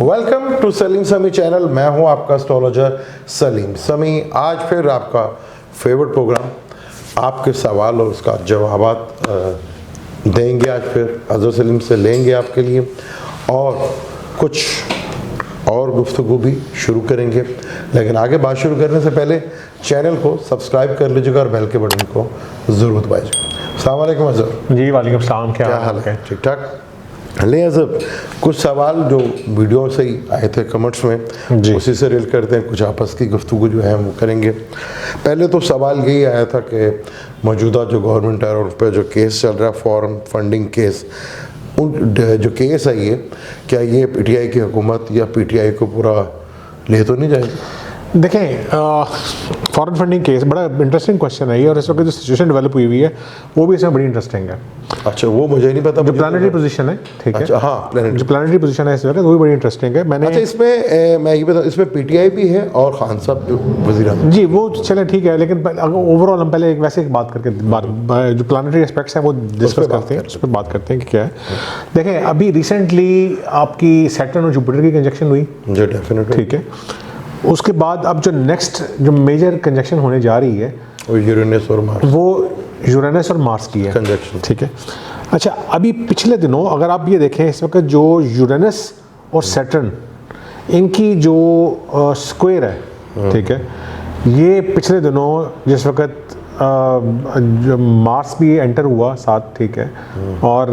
Welcome to Salim समी channel. मैं हूं आपका एस्ट्रोलॉजर सलीम समी। आज फिर आपका फेवरेट प्रोग्राम आपके सवाल और उसका जवाबात देंगे। आज फिर अजहर सलीम से लेंगे आपके लिए और कुछ और गुफ्तगू भी शुरू करेंगे। लेकिन आगे बात शुरू करने से पहले चैनल को सब्सक्राइब कर लीजिएगा और बेल के बटन को ज़रूर दबाइएगा। अस्सलाम वालेकुम अजहर। जी वालेकुम सलाम। क्या हाल है? ठीक ठाक। ले अजहर, कुछ सवाल जो वीडियो से ही आए थे कमेंट्स में, उसी से रिलेट करते हैं। कुछ आपस की गुफ्तगू जो है वो करेंगे। पहले तो सवाल यही आया था कि मौजूदा जो गवर्नमेंट है और उस पर जो केस चल रहा है, फॉरेन फंडिंग केस, उन जो केस है ये, क्या ये पीटीआई की हुकूमत या पीटीआई को पूरा ले तो नहीं जाएगी? देखें, फॉरेन फंडिंग केस बड़ा इंटरेस्टिंग क्वेश्चन है ये, और इस वक्त जो सिचुएशन डेवलप हुई है वो भी इसमें बड़ी इंटरेस्टिंग है। अच्छा, वो मुझे नहीं पता। जो प्लानिटरी पोजीशन है, ठीक है। अच्छा, हाँ, जो प्लानिटरी पोजीशन है इस वक्त वो भी बड़ी इंटरेस्टिंग है। मैंने अच्छा, इसमें मैं ये बता, इसमें पीटीआई भी है और खान साहब जो वज़ीर आज़म जी, वो चले ठीक है, लेकिन ओवरऑल हम पहले एक बात करके जो प्लानिटरी एस्पेक्ट्स हैं वो डिस्कस करते हैं, उस पर बात करते हैं कि क्या है। देखें, अभी रिसेंटली आपकी सैटर्न और जुपिटर की कंजक्शन हुई जो डेफिनेटली, ठीक है। उसके बाद अब जो नेक्स्ट जो मेजर कंजक्शन होने जा रही है वो यूरेनस और मार्स, वो यूरेनस और मार्स की है कंजक्शन, ठीक है। अच्छा, अभी पिछले दिनों अगर आप ये देखें, इस वक्त जो यूरेनस और सैटर्न इनकी जो स्क्वायर है, ठीक है, ये पिछले दिनों जिस वक्त जो मार्स भी एंटर हुआ साथ, ठीक है, और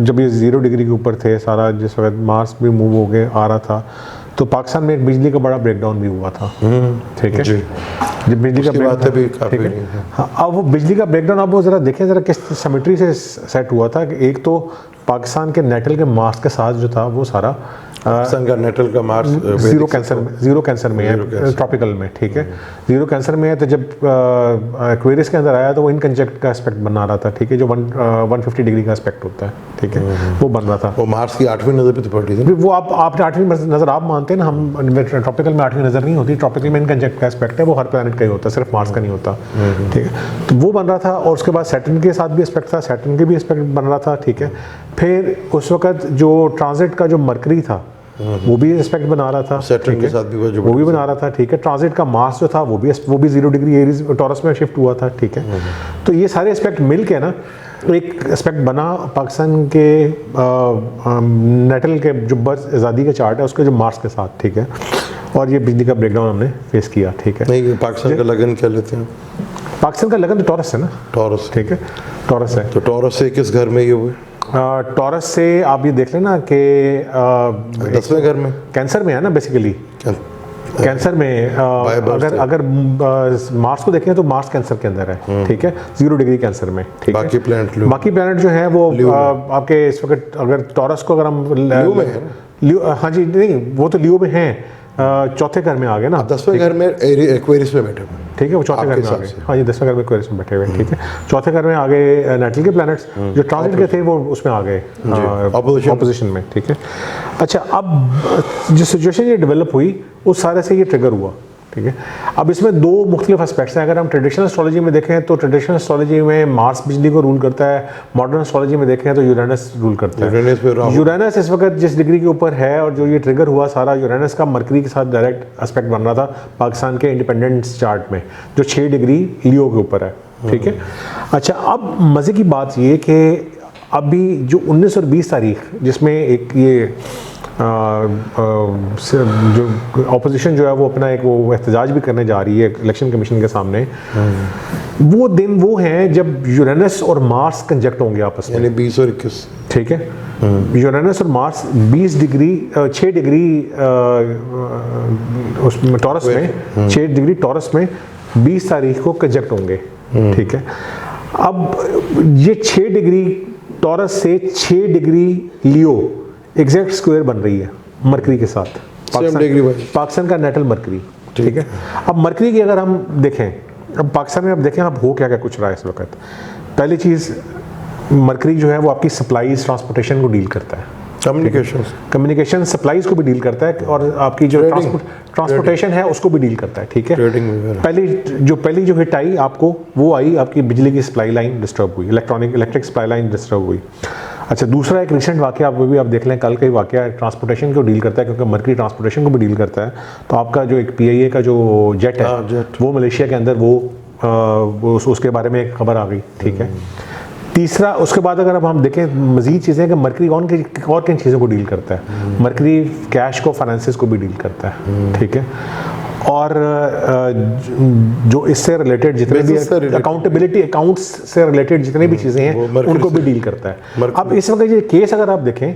जब ये 0 डिग्री के ऊपर थे सारा, जिस वक्त मार्स भी मूव हो गए आ रहा था, तो पाकिस्तान में एक बिजली का बड़ा ब्रेकडाउन भी हुआ था, ठीक है। जब बिजली का बातें भी काफ़ी, हाँ, अब वो बिजली का ब्रेकडाउन आप वो ज़रा देखें ज़रा किस सिमेट्री से सेट हुआ था कि एक तो पाकिस्तान के नेटल के मार्स के साथ जो था वो सारा पाकिस्तान का नेटल का मार्स जीरो कैंसर में है, ट्रॉपिकल में, ठीक है, जीरो कैंसर में है। तो जब एक्वेरियस के अंदर आया तो वो इनकंजक्ट का एस्पेक्ट बना रहा था, ठीक है, जो 150 डिग्री का एस्पेक्ट होता है, ठीक है, वो बन रहा था। वो मार्स की 8वीं नज़र पे तो पड़ी थी। वो आपने 8वीं नज़र आप मानते हैं ना, हम ट्रॉपिकल में 8वीं नज़र नहीं होती। ट्रॉपिकल में इनकंजक्ट का एस्पेक्ट है, वो हर प्लैनेट का ही होता है, सिर्फ मार्स का नहीं होता, ठीक है। तो वो बन रहा था, और उसके बाद सैटर्न के साथ भी एस्पेक्ट था, सैटर्न के भी एस्पेक्ट बन रहा था, ठीक है। फिर उस वक्त जो ट्रांजिट का जो मरकरी था वो भी एस्पेक्ट बना रहा था, सैटर्न के साथ भी वो भी बना रहा था, ठीक है। ट्रांजिट का मार्स जो था वो भी 0 डिग्री एरीज टॉरस में शिफ्ट हुआ था, ठीक है। तो ये सारे एस्पेक्ट मिल के ना एक एस्पेक्ट बना पाकिस्तान के नेटल के जो बर्थ आज़ादी का चार्ट है उसके जो मार्स के साथ, ठीक है, और ये बिजली का ब्रेकडाउन हमने फेस किया, ठीक है। नहीं, पाकिस्तान का लगन क्या लेते हैं? पाकिस्तान का लगन तो टॉरस है ना, टॉरस, ठीक है, टॉरस है। तो टॉरस से किस घर में ये हुए? टॉरस से आप ये देख लेना कि 10वें घर में, कैंसर में है ना बेसिकली, कैंसर में अगर मार्स को देखें तो मार्स कैंसर के अंदर है, ठीक है, 0 डिग्री कैंसर में, ठीक है। बाकी प्लैनेट जो है वो आपके इस वक्त अगर टॉरस को अगर हम लियो में है, हाँ जी, नहीं वो तो लियो में है, चौथे घर में आ गए ना, 10वें घर में एक्वेरियस में बैठे हुए, ठीक है, वो चौथे घर में आ गए। हाँ जी, 10वें घर में एक्वेरियस में बैठे हुए, ठीक है। चौथे घर में आ गए नेटल के प्लैनेट्स, जो ट्रांजिट के थे वो उसमें आ गए ऑपोजिशन में, ठीक है। अच्छा, अब जो सिचुएशन ये डेवलप हुई उस सारे से ये ट्रिगर हुआ, ठीक है। अब इसमें दो मुख्तलिफ एस्पेक्ट्स हैं। अगर हम ट्रेडिशनल एस्ट्रोलॉजी में देखें तो ट्रेडिशनल एस्ट्रोलॉजी में मार्स बिजली को रूल करता है, मॉडर्न एस्ट्रोलॉजी में देखें तो यूरेनस रूल करता है। यूरेनस इस वक्त जिस डिग्री के ऊपर है और जो ये ट्रिगर हुआ सारा यूरेनस का मरकरी के साथ डायरेक्ट एस्पेक्ट बन रहा था पाकिस्तान के इंडिपेंडेंस चार्ट में, जो 6 डिग्री लियो के ऊपर है, ठीक है। अच्छा, अब मज़े की बात ये कि अभी जो 19 और 20 तारीख जिसमें एक ये जो ऑपोजिशन जो है वो अपना एक वो एहतजाज भी करने जा रही है इलेक्शन कमीशन के सामने, वो दिन वो हैं जब यूरेनस और मार्स कंजक्ट होंगे आपस में, यानी 20 और 21, ठीक है। यूरेनस और मार्स 6 डिग्री उसमें टॉरस में, 6 डिग्री टॉरस में 20 तारीख को कंजक्ट होंगे, ठीक है। अब ये 6 डिग्री टॉरस से 6 डिग्री लियो एग्जैक्ट स्क्वायर बन रही है मरकरी के साथ, पाकिस्तान का नेटल मरकरी, ठीक है। अब मरकरी की अगर हम देखें, अब पाकिस्तान में अब देखें अब हो क्या क्या कुछ रहा है इस वक्त। पहली चीज़, मरकरी जो है वो आपकी सप्लाईज ट्रांसपोर्टेशन को डील करता है, कम्युनिकेशन सप्लाईज को भी डील करता है और आपकी जो ट्रांसपोर्टेशन है उसको भी डील करता है, ठीक है। पहली जो हिट आई आपको वो आई आपकी बिजली की सप्लाई लाइन डिस्टर्ब हुई, इलेक्ट्रिक सप्लाई लाइन डिस्टर्ब हुई। अच्छा, दूसरा एक रिसेंट वाकया वो भी आप देख लें, कल का ही वाकया ट्रांसपोर्टेशन को डील करता है क्योंकि मरकरी ट्रांसपोर्टेशन को भी डील करता है। तो आपका जो एक PIA का जो जेट है वो मलेशिया के अंदर वो उसके बारे में एक खबर आ गई, ठीक है। तीसरा, उसके बाद अगर अब हम देखें मजीद चीज़ें कि मरकरी और किन चीज़ों को डील करता है। मरकरी कैश को, फाइनेंसेस को भी डील करता है, ठीक है। और जो इससे रिलेटेड जितने भी अकाउंटेबिलिटी, अकाउंट्स से रिलेटेड जितने भी चीज़ें हैं उनको भी डील करता है। अब इस वक्त ये केस अगर आप देखें,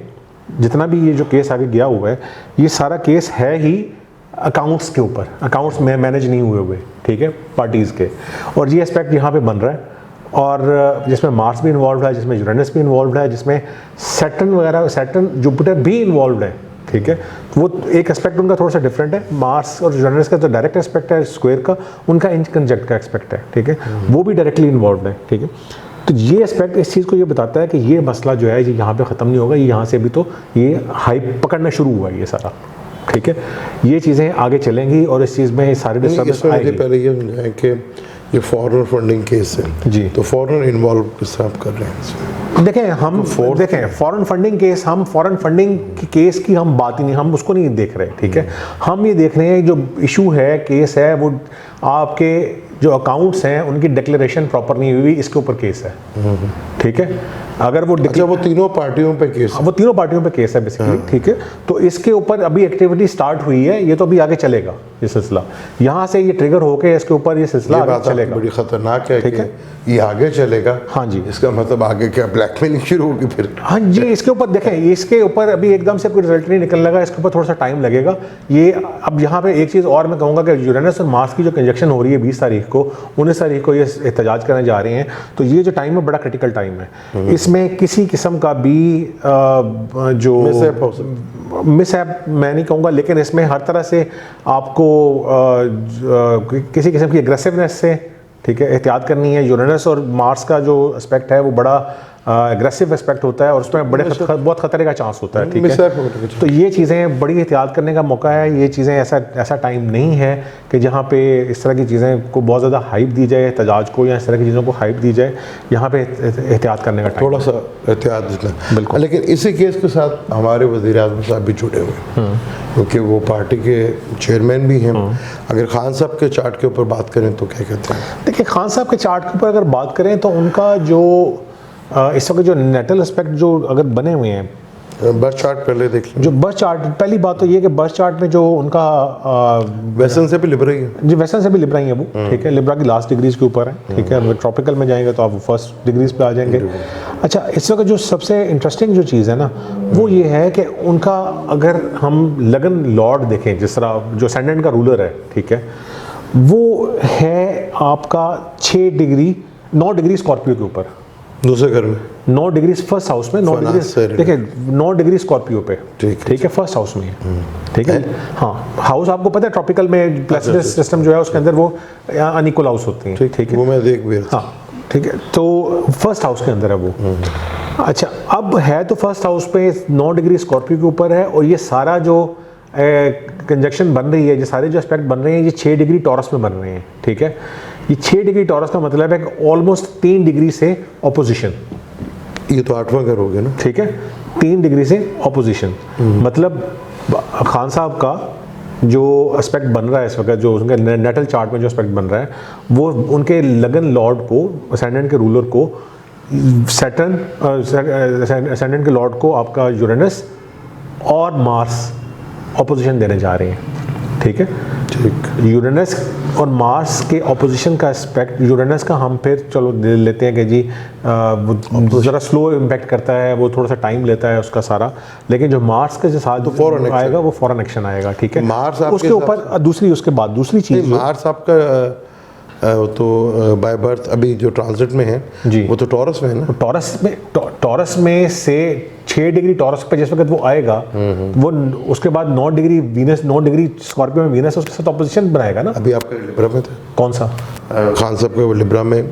जितना भी ये जो केस आगे गया हुआ है, ये सारा केस है ही अकाउंट्स के ऊपर, अकाउंट्स में मैनेज नहीं हुए, ठीक है, पार्टीज़ के। और ये एस्पेक्ट यहाँ पे बन रहा है और जिसमें मार्स भी इन्वॉल्व है, जिसमें यूरेनस भी इन्वॉल्व है, जिसमें सैटर्न जुपिटर भी इन्वॉल्व है, ठीक है। वो एक एस्पेक्ट उनका थोड़ा सा डिफरेंट है। मार्स और यूरेनस का जो डायरेक्ट एस्पेक्ट है स्क्वायर का, उनका इंच कंजक्ट का एस्पेक्ट है, ठीक है, वो भी डायरेक्टली इन्वॉल्व है, ठीक है। तो ये एस्पेक्ट इस चीज़ को ये बताता है कि ये मसला जो है ये यहाँ पे ख़त्म नहीं होगा, ये यहाँ से भी तो ये हाइप पकड़ना शुरू हुआ है ये सारा, ठीक है। ये चीज़ें आगे चलेंगी और इस चीज़ में सारे डिस्टर्बेंस आएगी। पहले ये समझाएं कि ये फॉरेन फंडिंग केस है जी, तो फॉरेन इन्वॉल्व किस तरह कर रहे हैं? देखें हम देखें फॉरेन फंडिंग केस, हम फॉरेन फंडिंग की केस की हम बात ही नहीं, हम उसको नहीं देख रहे, ठीक है। हम ये देख रहे हैं जो इशू है, केस है, वो आपके जो अकाउंट्स हैं उनकी डिक्लेरेशन प्रॉपर नहीं हुई, इसके ऊपर केस है, ठीक है। अगर वो वो तीनों पार्टियों पे केस है, वो तीनों पार्टियों पे केस है बेसिकली, ठीक है। तो इसके ऊपर अभी एक्टिविटी स्टार्ट हुई है, ये तो अभी आगे चलेगा ये सिलसिला, यहाँ से ये ट्रिगर होके इसके ऊपर ये सिलसिला आगे चलेगा। बड़ी खतरनाक है कि ये आगे चलेगा। हाँ जी, इसका मतलब आगे क्या ब्लैकमेलिंग शुरू होगी फिर? हाँ जी, इसके ऊपर देखें, इसके ऊपर अभी एकदम से कोई रिजल्ट नहीं निकलने लगा, इसके ऊपर थोड़ा सा टाइम लगेगा। ये अब यहाँ पे एक चीज़ और मैं कहूँगा कि यूरेनस और मार्स की जो कंजक्शन हो रही है 20 तारीख को, 19 तारीख को ये एहतजाज करने जा रहे हैं, तो ये जो टाइम है बड़ा क्रिटिकल टाइम है। इसमें किसी किस्म का भी जो मिसहैप मैं नहीं कहूँगा, लेकिन इसमें हर तरह से आपको किसी किस्म की एग्रेसिवनेस से, ठीक है, एहतियात करनी है। यूरेनस और मार्स का जो एस्पेक्ट है वो बड़ा एग्रेसिव एस्पेक्ट होता है और उसमें बहुत खतरे का चांस होता है, ठीक है। तो ये चीज़ें बड़ी एहतियात करने का मौका है। ये चीज़ें ऐसा टाइम नहीं है कि जहाँ पे इस तरह की चीज़ें को बहुत ज़्यादा हाइप दी जाए, एहतजाज को या इस तरह की चीज़ों को हाइप दी जाए। यहाँ पे एहतियात करने का थोड़ा सा एहतियात जितना, बिल्कुल। लेकिन इसी केस के साथ हमारे वज़ीर-ए-आज़म साहब भी जुड़े हुए हैं क्योंकि वो पार्टी के चेयरमैन भी हैं। अगर खान साहब के चार्ट के ऊपर बात करें तो क्या कहते हैं? देखिए, खान साहब के चार्ट के ऊपर अगर बात करें तो उनका जो इस वक्त जो नेटल एस्पेक्ट जो अगर बने हुए हैं, बर्थ चार्ट पहले देख लें। जो बर्थ चार्ट, पहली बात तो ये कि बर्थ चार्ट में जो उनका वेस्टर्न से भी लिब्रा ही है जी, वेस्टर्न से भी लिब्रा ही है वो, ठीक है। लिब्रा की लास्ट डिग्रीज के ऊपर है, ठीक है। ट्रॉपिकल में जाएंगे तो आप फर्स्ट डिग्रीज पे आ जाएंगे। अच्छा, इस वक्त जो सबसे इंटरेस्टिंग जो चीज़ है ना वो ये है कि उनका अगर हम लगन लॉर्ड देखें, जिस तरह जो असेंडेंट का रूलर है, ठीक है, वो है आपका 9 डिग्री स्कॉर्पियो के ऊपर, दूसरे घर में 9 डिग्री फर्स्ट हाउस में, 9 डिग्री देखिए 9 डिग्री स्कॉर्पियो पे, ठीक है, फर्स्ट हाउस में, ठीक है। हाँ, हाउस आपको पता है ट्रॉपिकल में प्लेसिडस सिस्टम जो है उसके अंदर वो अनइक्वल हाउस होती हैं, ठीक है, वो मैं देख भी रहा। हाँ, ठीक है। तो फर्स्ट हाउस के अंदर है वो। अच्छा, अब है तो फर्स्ट हाउस पे 9 डिग्री स्कॉर्पियो के ऊपर है और ये सारा जो कंजक्शन बन रही है, ये सारे जो एस्पेक्ट बन रहे हैं ये 6 डिग्री टॉरस में बन रहे हैं, ठीक है। ये 6 डिग्री टॉरस का मतलब है कि ऑलमोस्ट 3 डिग्री से ऑपोजिशन। ये तो 8वां घर हो गया ना, ठीक है, 3 डिग्री से ऑपोजिशन। मतलब खान साहब का जो एस्पेक्ट बन रहा है इस वक्त, जो उनके नेटल चार्ट में जो एस्पेक्ट बन रहा है, वो उनके लगन लॉर्ड को, असेंडेंट के रूलर को सैटर्न, असेंडेंट के लॉर्ड को आपका यूरेनस और मार्स ऑपोजिशन देने जा रहे हैं, ठीक है। ठीक, यूरेनस और मार्स के ऑपोजिशन का एस्पेक्ट, यूरेनस का हम फिर चलो लेते हैं कि जी वो ज़रा स्लो इम्पैक्ट करता है, वो थोड़ा सा टाइम लेता है उसका सारा, लेकिन जो मार्स के साथ तो फौरन आएगा वो फौरन एक्शन आएगा, ठीक है। मार्स उसके ऊपर उसके बाद दूसरी चीज़, मार्स आपका वो तो बाय बर्थ अभी जो ट्रांजिट में है जी, वो तो टॉरस में है ना। टॉरस में से 6 डिग्री टॉरस पे जिस वक्त वो आएगा, वो उसके बाद 9 डिग्री वीनस, 9 डिग्री स्कॉर्पियो में वीनस उसके साथ ऑपोजिशन बनाएगा ना। अभी आपका लिब्रा में था कौन सा? खान साहब के लिब्रा में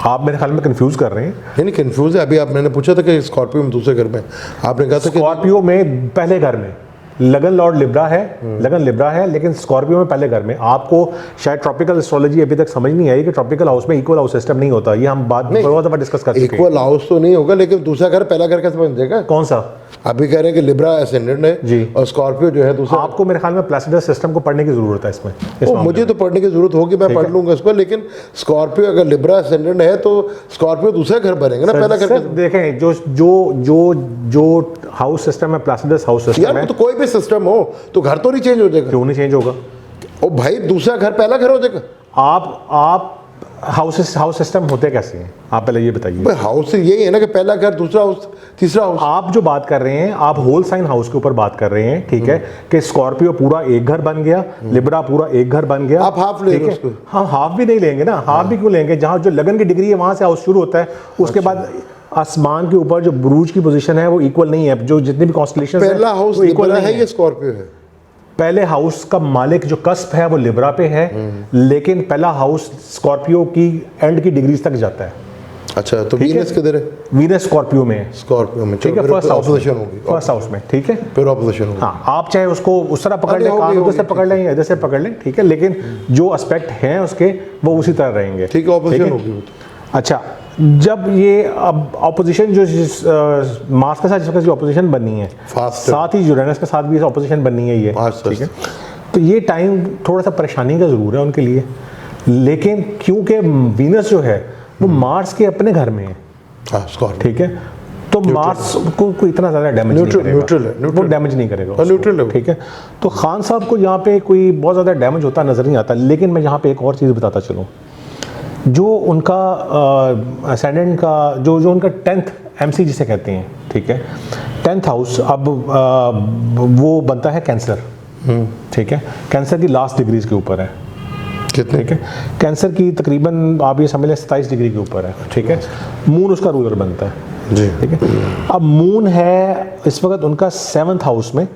आप मेरे ख्याल में कंफ्यूज कर रहे हैं। नहीं कंफ्यूज है। अभी आप मैंने पूछा था कि स्कॉर्पियो में दूसरे घर में, आपने कहा था कि स्कॉर्पियो में पहले घर में लगन लॉर्ड लिब्रा है, लगन लिब्रा है, लेकिन स्कॉर्पियो में पहले घर में। आपको शायद ट्रॉपिकल एस्ट्रोलॉजी अभी तक समझ नहीं आई कि ट्रॉपिकल हाउस में इक्वल हाउस सिस्टम नहीं होता। ये हम बात बहुत दफा डिस्कस कर चुके हैं। इक्वल हाउस तो नहीं होगा, लेकिन दूसरा घर पहला घर कैसे बन जाएगा? कौन सा? अभी कह रहे हैं कि लिब्रा एसेंडेंट है जी, और स्कॉर्पियो जो है दूसरा। आपको मेरे ख्याल में प्लेसिडस सिस्टम को पढ़ने की जरूरत है इसमें। मुझे तो पढ़ने की जरूरत होगी, मैं पढ़ लूंगा इसको, लेकिन स्कॉर्पियो अगर लिब्रा एसेंडेंट है तो स्कॉर्पियो दूसरा घर बनेगा ना, पहला घर। देखें जो जो जो जो हाउस सिस्टम है, प्लेसिडस हाउस सिस्टम यार है, तो कोई भी सिस्टम हो तो घर तो नहीं चेंज हो जाएगा? क्यों नहीं चेंज होगा? ओ भाई, दूसरा घर पहला घर हो जाएगा। आप हाउस सिस्टम होते कैसे हैं, आप पहले ये बताइए। हाउस यही है ना कि पहला घर, दूसरा हाउस, तीसरा हाउस। आप जो बात कर रहे हैं, आप होल साइन हाउस के ऊपर बात कर रहे हैं, ठीक है, कि स्कॉर्पियो पूरा एक घर बन गया, लिब्रा पूरा एक घर बन गया। आप हाफ ले लो उसको। हाँ, हाफ भी नहीं लेंगे ना, हाफ भी क्यों लेंगे? जहाँ जो लगन की डिग्री है वहां से हाउस शुरू होता है, उसके बाद आसमान के ऊपर जो बुरूज की पोजीशन है वो इक्वल नहीं है। जो जितने भी कॉन्स्टलेशन पहला हाउस इक्वल है, ये स्कॉर्पियो है। पहले हाउस का मालिक जो कस्प है वो लिब्रा पे है, लेकिन पहला हाउस स्कॉर्पियो की एंड की डिग्रीज तक जाता है। अच्छा, तो वीनस किधर है? वीनस स्कॉर्पियो में है। स्कॉर्पियो में, ठीक है, फर्स्ट हाउस होगी, फर्स्ट हाउस में, ठीक है, फिर ऑपोजिशन होगी। हाँ, आप चाहे उसको उस तरह पकड़ लें, उधर से पकड़ लें, इधर से पकड़ लें, ठीक है, लेकिन जो एस्पेक्ट हैं उसके वो उसी तरह रहेंगे। ठीक है, ऑपोजिशन होगी। अच्छा, जब ये अब ऑपोजिशन जो मार्स के साथ जिस वक्त जो ऑपोजिशन बननी है, साथ ही यूरेनस के साथ भी ऑपोजिशन बननी है ये, ठीक है, तो ये टाइम थोड़ा सा परेशानी का ज़रूर है उनके लिए, लेकिन क्योंकि वीनस जो है वो मार्स के अपने घर में है, ठीक है, तो मार्स को इतना ज़्यादा डैमेज नहीं करेगा, वो डैमेज नहीं करेगा, न्यूट्रल है, ठीक है। तो खान साहब को यहाँ पे कोई बहुत ज़्यादा डैमेज होता नज़र नहीं आता। लेकिन मैं यहाँ पे एक और चीज़ बताता चलूँ, जो उनका असेंडेंट का जो उनका 10th MC जिसे कहते हैं, ठीक है, 10th हाउस, अब वो बनता है कैंसर, ठीक है, कैंसर की लास्ट डिग्रीज के ऊपर है, कितने? ठीक है, कैंसर की तकरीबन आप ये समझ लें 27 डिग्री के ऊपर है, ठीक है, मून उसका रूलर बनता है जी, ठीक है। अब मून है इस वक्त उनका 7th हाउस में,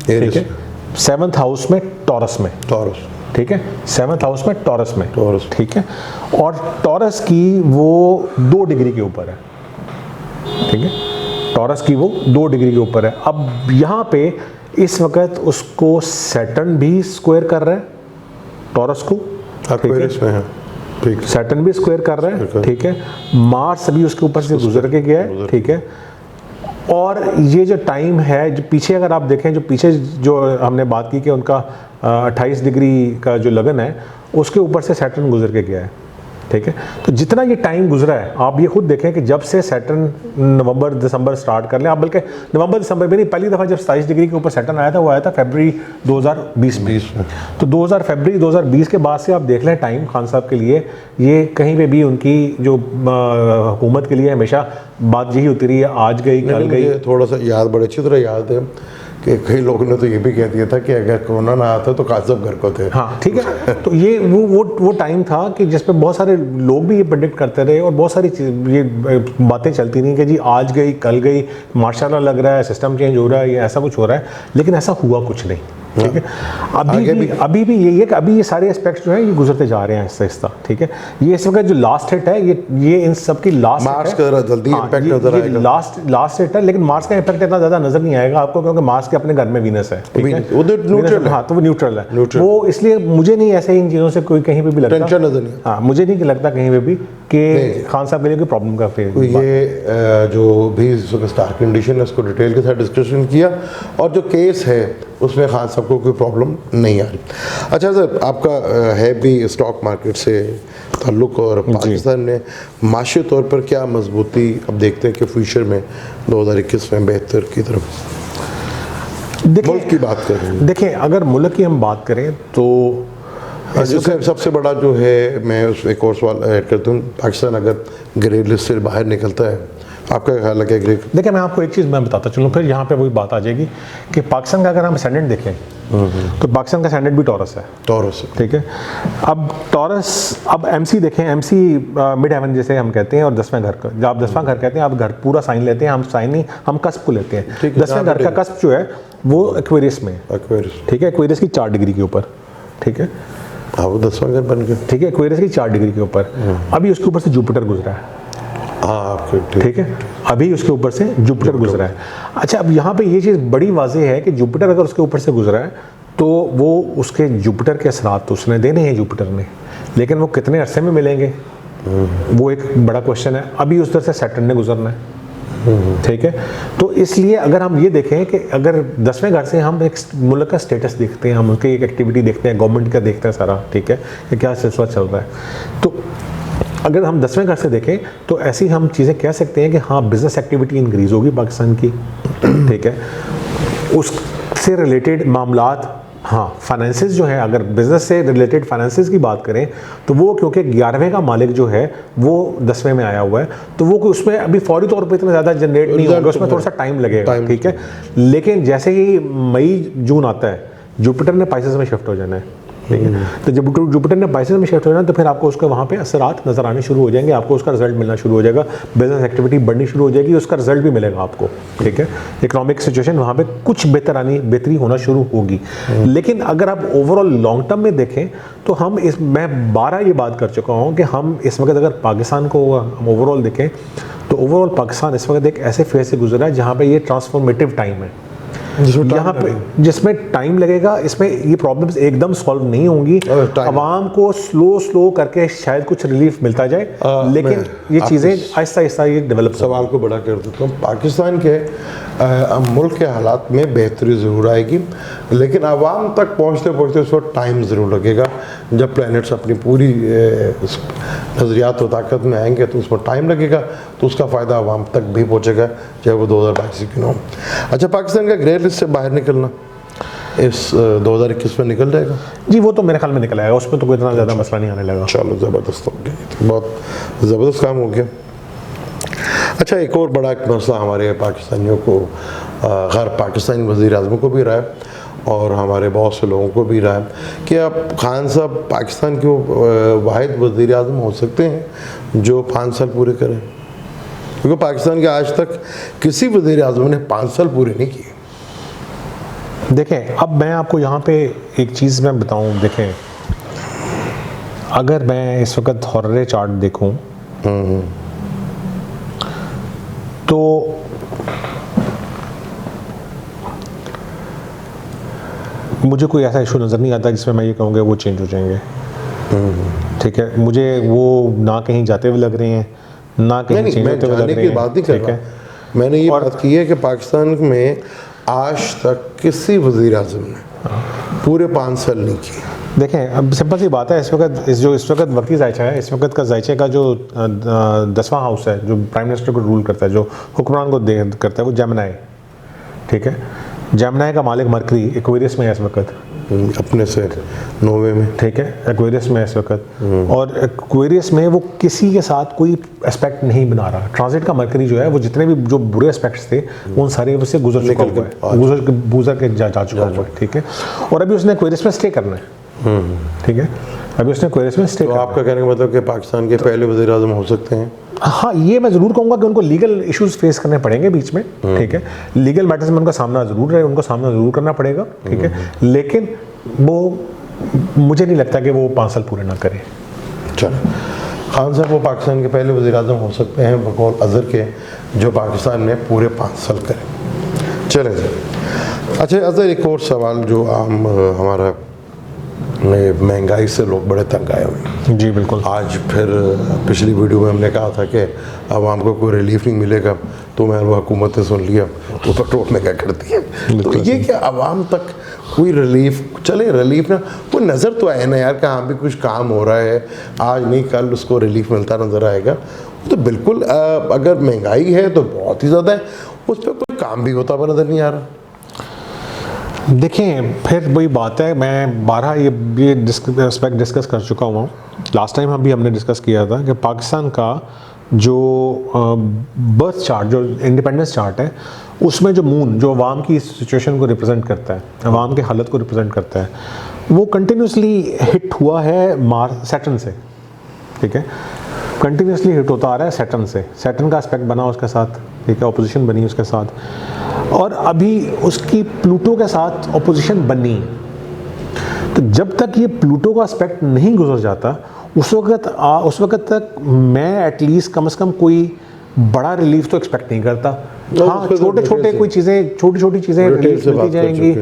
ठीक है, 7th हाउस में टॉरस में, ठीक है, 7th हाउस में टॉरस में, ठीक है, और टॉरस की वो 2 डिग्री के ऊपर है, ठीक है, टॉरस की वो 2 डिग्री के ऊपर है। अब यहाँ पे इस वक्त उसको सैटर्न भी स्क्वायर कर रहा है टॉरस को, एक्वेरियस में है, ठीक, सैटर्न भी स्क्वायर कर रहा है, ठीक है, मार्स अभी उसके ऊपर से गुजर के गया है, ठीक है। और ये जो टाइम है, जो पीछे अगर आप देखें, जो पीछे जो हमने बात की कि उनका 28 डिग्री का जो लगन है उसके ऊपर से सैटर्न गुजर के गया है, ठीक है। तो जितना ये टाइम गुजरा है, आप ये खुद देखें कि जब से सैटर्न नवंबर दिसंबर स्टार्ट कर लें आप, बल्कि नवंबर दिसंबर में नहीं, पहली दफ़ा जब 27 डिग्री के ऊपर सैटर्न आया था वो आया था फरवरी 2020 में। तो फरवरी 2020 के बाद से आप देख लें टाइम खान साहब के लिए, ये कहीं पे भी उनकी जो हुकूमत के लिए हमेशा बात यही होती रही है, आज गई कल गई। थोड़ा सा याद, बड़े अच्छी तरह याद है कि कई लोगों ने तो ये भी कह दिया था कि अगर कोरोना ना आता तो काजब घर को थे। हाँ, ठीक है, तो ये वो टाइम था कि जिसमें बहुत सारे लोग भी ये प्रेडिक्ट करते रहे और बहुत सारी ये बातें चलती रही कि जी आज गई कल गई, माशाल्लाह लग रहा है सिस्टम चेंज हो रहा है, ये ऐसा कुछ हो रहा है, लेकिन ऐसा हुआ कुछ नहीं, ठीक है। अभी भी यही है कि अभी ये सारे एस्पेक्ट्स जो है ये गुजरते जा रहे हैं आहिस्ता आहिस्ता, ठीक है। ये इस वक्त जो लास्ट हिट है ये इन सब की लास्ट, मार्स का जल्दी इंपैक्ट नजर आएगा, लास्ट हिट है, लेकिन मार्स का इंपैक्ट इतना ज़्यादा नजर नहीं आएगा आपको, क्योंकि मार्स के अपने घर में वीनस है, ठीक है, वो न्यूट्रल है, हाँ, तो वो न्यूट्रल है, वो इसलिए मुझे नहीं ऐसे इन चीज़ों से कोई कहीं पे भी लगता, टेंशन नजर नहीं, हाँ, मुझे नहीं लगता कहीं पे भी कि खान साहब के लिए कोई प्रॉब्लम का फेस। ये जो भी स्टार कंडीशन है उसको डिटेल के साथ डिस्कशन किया, और जो केस है उसमें खान साहब को कोई प्रॉब्लम नहीं आ रही। अच्छा सर, आपका है भी स्टॉक मार्केट से ताल्लुक़, और पाकिस्तान ने माशी तौर पर क्या मजबूती अब देखते हैं कि फ्यूचर में 2021 में बेहतर की तरफ, मुल्क की बात कर रहे हैं। देखिए, अगर मुल्क की हम बात करें तो जैसे सबसे बड़ा जो है, मैं उस एक और सवाल ऐड करता हूँ, पाकिस्तान अगर ग्रे लिस्ट से बाहर निकलता है, आपका ख्याल है क्या ग्रे? देखिए, मैं आपको एक चीज़ मैं बताता चलूँ, फिर यहाँ पे वही बात आ जाएगी कि पाकिस्तान का अगर हम असेंडेंट देखें तो पाकिस्तान का असेंडेंट भी टॉरस है, ठीक है। अब टॉरस, अब MC देखें, MC मिड हेवन जिसे हम कहते हैं, और 10वें घर का, जब आप 10वां घर कहते हैं, आप घर पूरा साइन लेते हैं, हम साइन नहीं, हम कस्प को लेते हैं। 10वें घर का कस्प जो है वो एक्वेरियस में, ठीक है, एक्वेरियस की 4 डिग्री के ऊपर, ठीक है। हाँ वो 10वां घर बन गया। ठीक है, एक्वेरियस की 4 डिग्री के ऊपर। अभी उसके ऊपर से जुपिटर गुजरा है। हाँ ठीक है, अभी उसके ऊपर से जुपिटर गुजरा है। अच्छा, अब यहाँ पे ये चीज़ बड़ी वाज़ेह है कि जुपिटर अगर उसके ऊपर से गुजरा है तो वो उसके जुपिटर के असरात तो उसने देने हैं जुपिटर ने, लेकिन वो कितने अरसे में मिलेंगे वो एक बड़ा क्वेश्चन है। अभी उस तरह से सैटर्न ने गुजरना है। ठीक है, तो इसलिए अगर हम ये देखें कि अगर 10वें घर से हम एक मुल्क का स्टेटस देखते हैं, हम उसकी एक एक्टिविटी देखते हैं, गवर्नमेंट का देखते हैं सारा, ठीक है, कि क्या सिलसिला चल रहा है, तो अगर हम 10वें घर से देखें तो ऐसी हम चीज़ें कह सकते हैं कि हाँ बिज़नेस एक्टिविटी इंक्रीज़ होगी पाकिस्तान की। ठीक है, उससे रिलेटेड मामलात, हाँ फाइनेंसेस जो है, अगर बिज़नेस से रिलेटेड फाइनेंसेस की बात करें तो वो क्योंकि 11वें का मालिक जो है वो 10वें में आया हुआ है, तो वो उसमें अभी फौरी तौर पे इतना ज़्यादा जनरेट नहीं होगा, उसमें थोड़ा सा टाइम लगेगा। ठीक है, लेकिन जैसे ही मई जून आता है जुपिटर ने पाइसेस में शिफ्ट हो जाना है। ठीक है, तो जब जुपिटर ने पाइसेस में शिफ्ट हो जाना तो फिर आपको उसके वहाँ पे असरात नज़र आने शुरू हो जाएंगे, आपको उसका रिजल्ट मिलना शुरू हो जाएगा, बिजनेस एक्टिविटी बढ़नी शुरू हो जाएगी, उसका रिजल्ट भी मिलेगा आपको। ठीक है, इकोनॉमिक सिचुएशन वहाँ पे कुछ बेहतरी होना शुरू होगी। लेकिन अगर आप ओवरऑल लॉन्ग टर्म में देखें तो मैं 12 ये बात कर चुका हूँ कि हम इस वक्त अगर पाकिस्तान को हम ओवरऑल देखें तो ओवरऑल पाकिस्तान इस वक्त एक ऐसे फेज से गुजरा है जहाँ पे ये ट्रांसफॉर्मेटिव टाइम है, यहाँ पे जिसमें टाइम लगेगा। इसमें ये प्रॉब्लम्स एकदम सॉल्व नहीं होंगी, आवाम को स्लो करके शायद कुछ रिलीफ मिलता जाए, लेकिन ये चीज़ें आहिस्ता आहिस्ता ये डेवलप। सवाल को बड़ा कर देता हूँ, पाकिस्तान के मुल्क के हालात में बेहतरी ज़रूर आएगी, लेकिन आवाम तक पहुँचते पहुँचते उसको टाइम ज़रूर लगेगा। जब प्लैनेट्स अपनी पूरी नज़रियात व ताकत में आएंगे तो उसमें टाइम लगेगा, तो उसका फ़ायदा आवाम तक भी पहुँचेगा, चाहे वो 2022 क्यों ना हो। अच्छा, पाकिस्तान का ग्रे लिस्ट से बाहर निकलना इस 2021 में निकल जाएगा जी? वो तो मेरे ख्याल में निकल आएगा, उसमें तो कोई इतना ज़्यादा मसला नहीं आने लगा। चलो ज़बरदस्त हो गया, तो बहुत ज़बरदस्त काम हो गया। अच्छा, एक और बड़ा एक मसला हमारे पाकिस्तानियों को, गैर पाकिस्तानी वज़ीर आज़म को भी रहा है और हमारे बहुत से लोगों को भी रहा है कि अब खान साहब पाकिस्तान के वाहिद वज़ीर आज़म हो सकते हैं जो 5 साल पूरे करें, क्योंकि पाकिस्तान के आज तक किसी वज़ीर आज़म ने 5 साल पूरे नहीं किए। देखें, अब मैं आपको यहाँ पे एक चीज़ मैं बताऊँ, देखें अगर मैं इस वक्त हॉरर चार्ट देखूँ तो मुझे कोई ऐसा इशू नज़र नहीं आता जिसमें मैं ये कहूँगा वो चेंज हो जाएंगे। ठीक है, मुझे वो ना कहीं जाते हुए लग रहे हैं ना कहीं चेंज होते हुए लग रहे हैं। बात नहीं कर रहा, मैंने ये बात की है कि पाकिस्तान में आज तक किसी वज़ीर आज़म ने पूरे 5 साल नहीं किए। देखें, अब सिंपल सी बात है, इस वक्त वक्ती ज़ायचा है, इस वक्त का ज़ायचे का जो 10वां हाउस है जो प्राइम मिनिस्टर को रूल करता है, जो हुक्मरान को करता है, वो जेमिनी। ठीक है, जेमिनी का मालिक मरकरी एक्वेरियस में है इस वक्त, अपने से 9वें में। ठीक है, एक्वेरियस में इस वक्त, और एक्वेरियस में वो किसी के साथ कोई एस्पेक्ट नहीं बना रहा। ट्रांजिट का मरकरी जो है वो जितने भी जो बुरे एस्पेक्ट्स थे उन सारे उससे गुजर चुका हुआ है, गुजर के जा चुका हुआ है। ठीक है, और अभी उसने एक्वेरियस में स्टे करना है। ठीक है, अभी उसने एक्वेरियस में स्टे। तो आपका कहने का मतलब कि पाकिस्तान के पहले वज़ीर आज़म हो सकते हैं? हाँ, ये मैं ज़रूर कहूँगा कि उनको लीगल इश्यूज फेस करने पड़ेंगे बीच में। ठीक है, लीगल मैटर्स में उनका सामना ज़रूर करना पड़ेगा। ठीक है, लेकिन वो मुझे नहीं लगता कि वो 5 साल पूरे ना करें। चलो, खान साहब वो पाकिस्तान के पहले वज़ीर आज़म हो सकते हैं बकौल अज़हर के, जो पाकिस्तान में पूरे 5 साल करें। चलें जी। अच्छा अज़हर, एक और सवाल जो आम हमारा महंगाई से लोग बड़े तंग आए हुए। जी बिल्कुल। आज फिर पिछली वीडियो में हमने कहा था कि आवाम को कोई रिलीफ नहीं मिलेगा, तो मैं वो हुकूमत ने सुन लिया, वो पेट्रोल में क्या करती है। तो ये क्या आवाम तक कोई रिलीफ, चले रिलीफ ना, वो नज़र तो आए ना यार कि हाँ भी कुछ काम हो रहा है, आज नहीं कल उसको रिलीफ मिलता नज़र आएगा। तो बिल्कुल अगर महंगाई है तो बहुत ही ज़्यादा है, उस पर कोई काम भी होता हुआ नज़र नहीं आ रहा। देखें, फिर वही बात है, मैं 12 ये डिस्कस कर चुका हुआ हूँ। लास्ट टाइम हमने डिस्कस किया था कि पाकिस्तान का जो बर्थ चार्ट, जो इंडिपेंडेंस चार्ट है, उसमें जो मून जो अवाम की सिचुएशन को रिप्रेजेंट करता है, अवाम की हालत को रिप्रेजेंट करता है, वो कंटिन्यूसली हिट हुआ है सैटर्न से। ठीक है, कंटिन्यूसली हिट होता आ रहा है सैटर्न से। सैटर्न का एस्पेक्ट बना उसके साथ, ठीक है, ऑपोजिशन बनी उसके साथ, और अभी उसकी प्लूटो के साथ ऑपोजिशन बनी। तो जब तक ये प्लूटो का एस्पेक्ट नहीं गुजर जाता उस वक्त तक मैं एटलीस्ट कम से कम कोई बड़ा रिलीफ तो एक्सपेक्ट नहीं करता। हाँ, छोटे छोटे कोई चीज़ें, छोटी छोटी चीज़ें रिलीफ मिलती जाएंगी,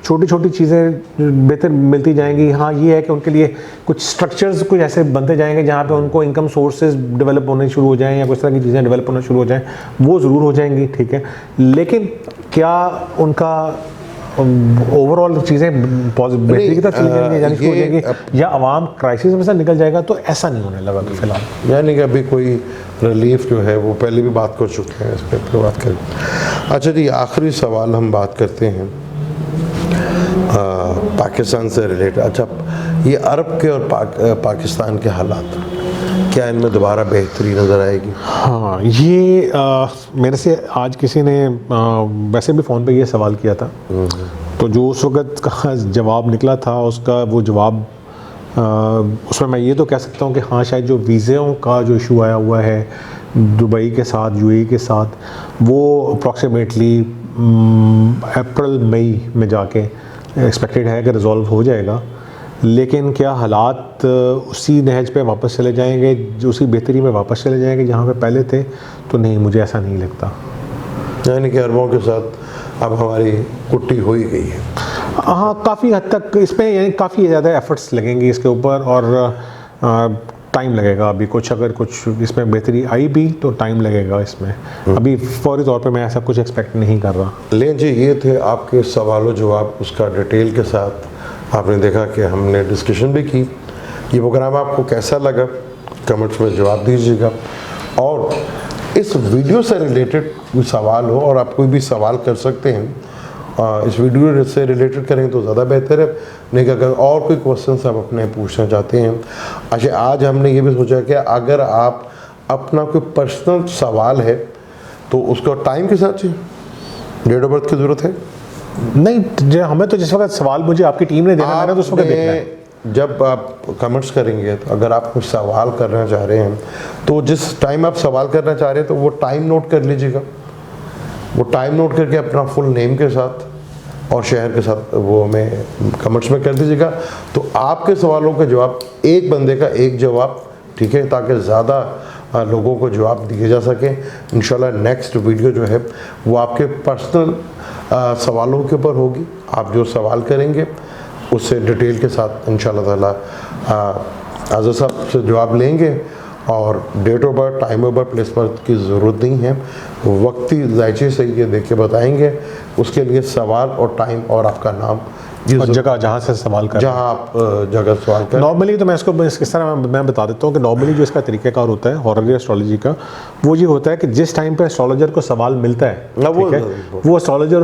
छोटी छोटी चीज़ें बेहतर मिलती जाएंगी। हाँ, ये है कि उनके लिए कुछ स्ट्रक्चर्स कुछ ऐसे बनते जाएंगे जहाँ पे उनको इनकम सोर्सेज डेवलप होने शुरू हो जाएं या कुछ तरह की चीज़ें डेवलप होना शुरू हो जाएं, वो ज़रूर हो जाएंगी, ठीक है। लेकिन क्या उनका ओवरऑल चीज़ें बेहतरी की तरफ चली जानी शुरू हो जाएंगी या आवाम क्राइसिस में से निकल जाएगा, तो ऐसा नहीं होने लगा फिलहाल। यानी कि अभी कोई रिलीफ जो है वो पहले भी बात कर चुके हैं, इस पर फिर बात करें। अच्छा जी, आखिरी सवाल हम बात करते हैं पाकिस्तान से रिलेटेड। अच्छा, ये अरब के और पाकिस्तान के हालात, क्या इनमें दोबारा बेहतरी नज़र आएगी? हाँ, ये मेरे से आज किसी ने वैसे भी फ़ोन पे ये सवाल किया था, तो जो उस वक़्त का जवाब निकला था उसका वो जवाब उसमें मैं ये तो कह सकता हूँ कि हाँ, शायद जो वीज़ों का जो इशू आया हुआ है दुबई के साथ, यूएई के साथ, वो अप्रॉक्सीमेटली अप्रैल मई में जाके एक्सपेक्टेड है कि रिज़ॉल्व हो जाएगा। लेकिन क्या हालात उसी नहज पे वापस चले जाएंगे, जो उसी बेहतरी में वापस चले जाएंगे जहाँ पे पहले थे? तो नहीं, मुझे ऐसा नहीं लगता। यानी कि अरबों के साथ अब हमारी कुट्टी हो ही गई है। हाँ, काफ़ी हद तक इसमें यानी काफ़ी ज़्यादा एफर्ट्स लगेंगे इसके ऊपर और टाइम लगेगा। अभी कुछ अगर कुछ इसमें बेहतरी आई भी तो टाइम लगेगा इसमें। अभी फौरी तौर पे मैं ऐसा कुछ एक्सपेक्ट नहीं कर रहा। लेकिन जी, ये थे आपके सवालों जवाब, उसका डिटेल के साथ आपने देखा कि हमने डिस्कशन भी की। ये प्रोग्राम आपको कैसा लगा कमेंट्स में जवाब दीजिएगा, और इस वीडियो से रिलेटेड कोई सवाल हो और आप कोई भी सवाल कर सकते हैं, इस वीडियो से रिलेटेड करें तो ज़्यादा बेहतर है। नहीं कि अगर और कोई क्वेश्चन आप अपने पूछना चाहते हैं। अच्छा, आज हमने ये भी सोचा कि अगर आप अपना कोई पर्सनल सवाल है तो उसको टाइम के साथ चाहिए, डेट ऑफ बर्थ की ज़रूरत है नहीं, हमें तो जिस वक्त सवाल मुझे आपकी टीम ने देना है तो उस वक्त देखना है। जब आप कमेंट्स करेंगे तो अगर आप कुछ सवाल करना चाह रहे हैं तो जिस टाइम आप सवाल करना चाह रहे हैं तो वो टाइम नोट कर लीजिएगा। वो टाइम नोट करके अपना फुल नेम के साथ और शहर के साथ वो हमें कमेंट्स में कर दीजिएगा। तो आपके सवालों का जवाब, एक बंदे का एक जवाब, ठीक है, ताकि ज़्यादा लोगों को जवाब दिए जा सके। इंशाल्लाह नेक्स्ट वीडियो जो है वो आपके पर्सनल सवालों के ऊपर होगी। आप जो सवाल करेंगे उससे डिटेल के साथ इंशाल्लाह ताला आज़ा साहब से जवाब लेंगे। और date of birth, time of birth, place birth की ज़रूरत नहीं है, वक्ती जायचे से ये देख के बताएंगे। उसके लिए सवाल और टाइम और आपका नाम, और जगह जहाँ से सवाल कर, जहाँ आप जगह सवाल कर। नॉर्मली तो मैं इसको इस तरह मैं बता देता हूँ कि नॉर्मली जो इसका तरीक़ाकार होता है हॉररी एस्ट्रोलॉजी का, वो ये होता है कि जिस टाइम पे एस्ट्रोलॉजर को सवाल मिलता है, ठीक है, वो एस्ट्रोलॉजर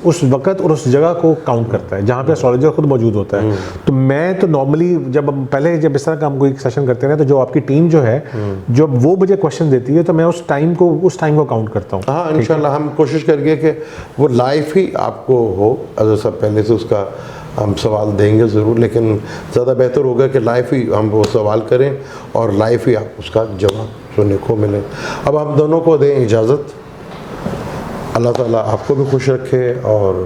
उस वक्त और उस जगह को काउंट करता है जहाँ पे एस्ट्रोलॉजर खुद मौजूद होता है। तो मैं तो नॉर्मली जब इस तरह का हम कोई सेशन करते हैं तो जो आपकी टीम जो है जब वो मुझे क्वेश्चन देती है तो मैं उस टाइम को काउंट करता हूँ। हाँ, इंशाल्लाह हम कोशिश करेंगे कि वो लाइव ही आपको हो। अगर सब पहले से उसका हम सवाल देंगे ज़रूर, लेकिन ज़्यादा बेहतर होगा कि लाइव ही हम वो सवाल करें और लाइव ही आप उसका जवाब सुनने को मिले। अब हम दोनों को दें इजाज़त। अल्लाह ताला आपको भी खुश रखे और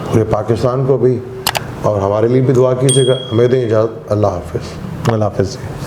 पूरे पाकिस्तान को भी, और हमारे लिए भी दुआ कीजिएगा। हमें दें इजाज़त। अल्लाह हाफ़िज़। अल्लाह हाफ़िज़।